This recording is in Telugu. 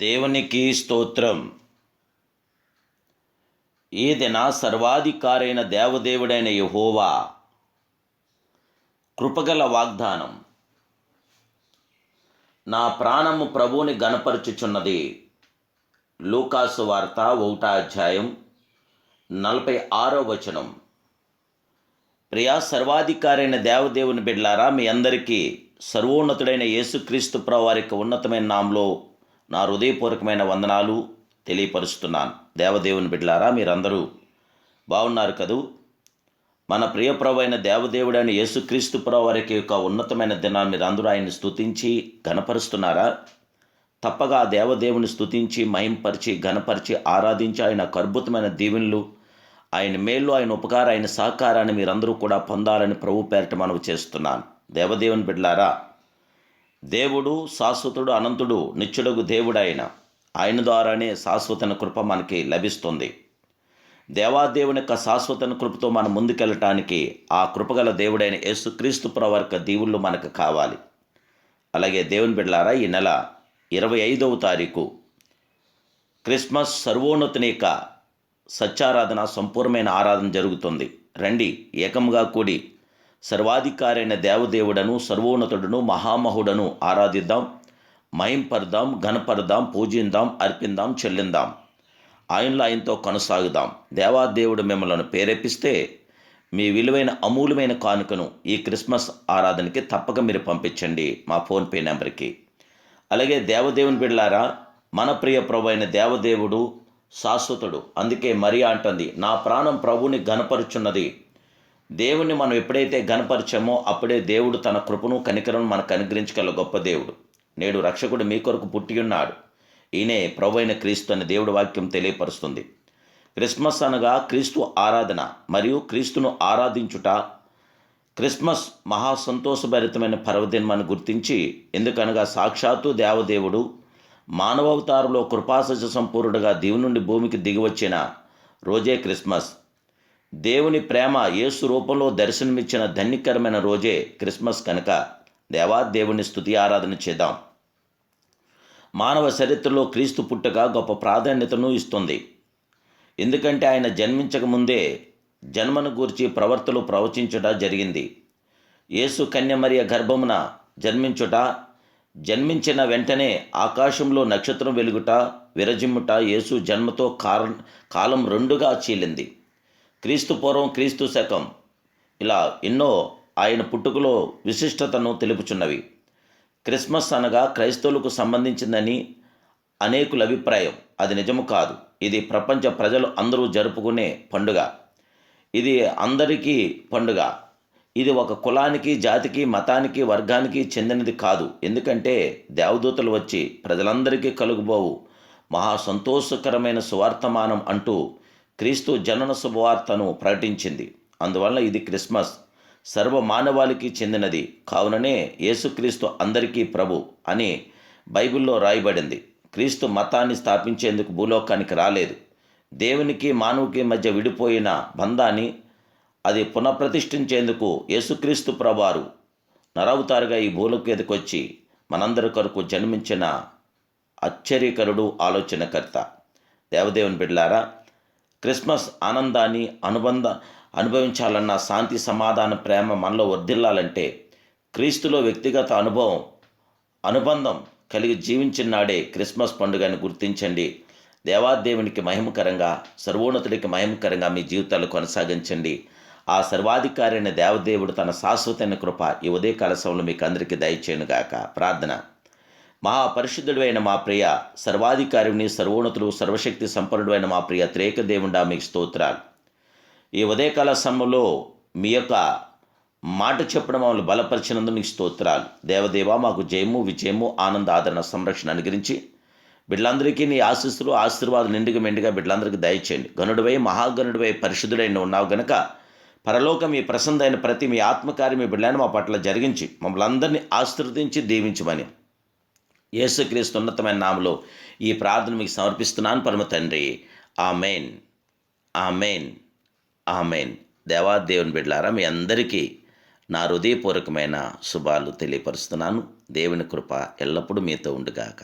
దేవునికి స్తోత్రం. ఈ దిన సర్వాధికారైన దేవదేవుడైన యెహోవా కృపగల వాగ్దానం. నా ప్రాణము ప్రభువుని గణపరచుచున్నది. లూకాసు వార్త 1వ అధ్యాయం 46వ వచనం. ప్రియా సర్వాధికారైన దేవదేవుని బిడ్డలారా, మీ అందరికీ సర్వోన్నతుడైన యేసుక్రీస్తు ప్రభువు వారి యొక్క ఉన్నతమైన నామములో నా హృదయపూర్వకమైన వందనాలు తెలియపరుస్తున్నాను. దేవదేవుని బిడ్డలారా, మీరందరూ బాగున్నారు కదూ? మన ప్రియ ప్రభు అయిన దేవదేవుడైన యేసుక్రీస్తు ప్రభువు వారికి యొక్క ఉన్నతమైన దినాన్ని మీరందరూ ఆయన్ని స్తుతించి ఘనపరుస్తున్నారా? తప్పగా ఆ దేవదేవుని స్తుతించి మహింపరిచి ఘనపరిచి ఆరాధించి ఆయన అద్భుతమైన దీవెనలు, ఆయన మేలు, ఆయన ఉపకారం, ఆయన సహకారాన్ని మీరందరూ కూడా పొందాలని ప్రభు పేరిట మనవి చేస్తున్నాను. దేవదేవుని బిడ్డలారా, దేవుడు శాశ్వతుడు, అనంతుడు, నిత్యుడగు దేవుడు ఆయన ద్వారానే శాశ్వతన కృప మనకి లభిస్తుంది. దేవాదేవుని యొక్క శాశ్వతన కృపతో మనం ముందుకెళ్ళటానికి ఆ కృపగల దేవుడైన యేసుక్రీస్తు ప్రభువు యొక్క దీవుళ్ళు మనకు కావాలి. అలాగే దేవుని బిడ్డలారా, ఈ నెల 25వ తారీఖు క్రిస్మస్ సర్వోన్నతుని యొక్క సత్యారాధన, సంపూర్ణమైన ఆరాధన జరుగుతుంది. రండి, ఏకముగా కూడి సర్వాధికారైన దేవదేవుడను, సర్వోన్నతుడను, మహామహుడను ఆరాధిద్దాం, మహింపరుదాం, ఘనపరుదాం, పూజిందాం, అర్పిందాం, చెల్లిందాం. ఆయనతో కొనసాగుదాం. దేవాదేవుడు మిమ్మల్ని ప్రేరేపిస్తే మీ విలువైన అమూల్యమైన కానుకను ఈ క్రిస్మస్ ఆరాధనకి తప్పక మీరు పంపించండి మా ఫోన్పే నెంబర్కి. అలాగే దేవదేవుని బిడ్డలారా, మన ప్రియ ప్రభు అయిన దేవదేవుడు శాశ్వతుడు. అందుకే మరియా అంటుంది, నా ప్రాణం ప్రభువుని ఘనపరుచున్నది. దేవుణ్ణి మనం ఎప్పుడైతే ఘనపరిచామో అప్పుడే దేవుడు తన కృపను, కనికరను మనకు అనుగ్రహించగల గొప్ప దేవుడు. నేడు రక్షకుడు మీ కొరకు పుట్టి ఉన్నాడు. ఈయనే ప్రభు అయిన క్రీస్తు అని దేవుడి వాక్యం తెలియపరుస్తుంది. క్రిస్మస్ అనగా క్రీస్తు ఆరాధన మరియు క్రీస్తును ఆరాధించుట. క్రిస్మస్ మహా సంతోషభరితమైన పర్వదినమని గుర్తించి, ఎందుకనగా సాక్షాత్తు దేవదేవుడు మానవావతారంలో కృపాసహజ సంపూర్ణుడుగా దేవుని నుండి భూమికి దిగివచ్చిన రోజే క్రిస్మస్. దేవుని ప్రేమ యేసు రూపంలో దర్శనమిచ్చిన ధన్యకరమైన రోజే క్రిస్మస్. కనుక దేవాదేవుని స్తుతి ఆరాధన చేద్దాం. మానవ చరిత్రలో క్రీస్తు పుట్టుక గొప్ప ప్రాధాన్యతను ఇస్తుంది. ఎందుకంటే ఆయన జన్మించక ముందే జన్మను గూర్చి ప్రవర్తలు ప్రవచించుట జరిగింది. యేసు కన్యమరియ గర్భమున జన్మించుట, జన్మించిన వెంటనే ఆకాశంలో నక్షత్రం వెలుగుట, విరజిమ్ముట, యేసు జన్మతో కాలం రెండుగా చీలింది. క్రీస్తు పూర్వం, క్రీస్తు శకం, ఇలా ఎన్నో ఆయన పుట్టుకలో విశిష్టతను తెలుపుచున్నవి. క్రిస్మస్ అనగా క్రైస్తవులకు సంబంధించిందని అనేకుల అభిప్రాయం. అది నిజము కాదు. ఇది ప్రపంచ ప్రజలు అందరూ జరుపుకునే పండుగ. ఇది అందరికీ పండుగ. ఇది ఒక కులానికి, జాతికి, మతానికి, వర్గానికి చెందినది కాదు. ఎందుకంటే దేవదూతలు వచ్చి ప్రజలందరికీ కలుగుబోవు మహా సంతోషకరమైన సువార్తమానం అంటూ క్రీస్తు జనన శుభవార్తను ప్రకటించింది. అందువల్ల ఇది క్రిస్మస్ సర్వ మానవాళికి చెందినది. కావుననే యేసుక్రీస్తు అందరికీ ప్రభు అని బైబిల్లో రాయబడింది. క్రీస్తు మతాన్ని స్థాపించేందుకు భూలోకానికి రాలేదు. దేవునికి మానవుకి మధ్య విడిపోయిన బంధాన్ని అది పునఃప్రతిష్ఠించేందుకు యేసుక్రీస్తు ప్రభువారు నరవతారుగా ఈ భూలోకానికి వచ్చి మనందరి కొరకు జన్మించిన ఆశ్చర్యకరుడు, ఆలోచనకర్త. దేవదేవుని బిడ్డలారా, క్రిస్మస్ ఆనందాన్ని అనుభవించాలన్న, శాంతి, సమాధాన, ప్రేమ మనలో వర్ధిల్లాలంటే క్రీస్తులో వ్యక్తిగత అనుబంధం కలిగి జీవించినాడే క్రిస్మస్ పండుగను గుర్తించండి. దేవాదేవునికి మహిమకరంగా, సర్వోన్నతుడికి మహిమకరంగా మీ జీవితాలు కొనసాగించండి. ఆ సర్వాధికారైన దేవదేవుడు తన శాశ్వతమైన కృప ఈ ఉదయకాల సమయంలో మీకు అందరికీ దయచేయునుగాక. ప్రార్థన. మహాపరిశుద్ధుడు అయిన మా ప్రియ సర్వాధికారిని, సర్వోన్నతుడు, సర్వశక్తి సంపన్నుడు అయిన మా ప్రియ త్రేక దేవుడా, మీకు స్తోత్రాలు. ఈ ఉదయకాల సమయంలో మీ యొక్క మాట చెప్పడం మమ్మల్ని బలపరిచినందుకు నీకు స్తోత్రాలు. దేవదేవా, మాకు జయము, విజయము, ఆనంద, ఆదరణ, సంరక్షణ అనుగ్రహించి బిడ్డలందరికీ నీ ఆశీస్సులు, ఆశీర్వాదాలు నిండుగా మెండుగా బిడ్డలందరికీ దయచేయండి. గనుడివై, మహాగణుడివై, పరిశుద్ధుడైన ఉన్నావు గనక పరలోకం ఈ ప్రసన్నమైన ప్రతి మీ ఆత్మకార్యం మీ బిడ్డలను మా పట్ల జరిగించి మమ్మల్ని అందరినీ ఆశీర్వదించి దీవించమని యేసుక్రీస్తు ఉన్నతమైన నామములో ఈ ప్రార్థన మీకు సమర్పిస్తున్నాను పరమ తండ్రి. Amen, amen, amen. దేవాదేవుని బిడ్డలారా, మీ అందరికీ నా హృదయపూర్వకమైన శుభాలు తెలియపరుస్తున్నాను. దేవుని కృప ఎల్లప్పుడూ మీతో ఉండుగాక.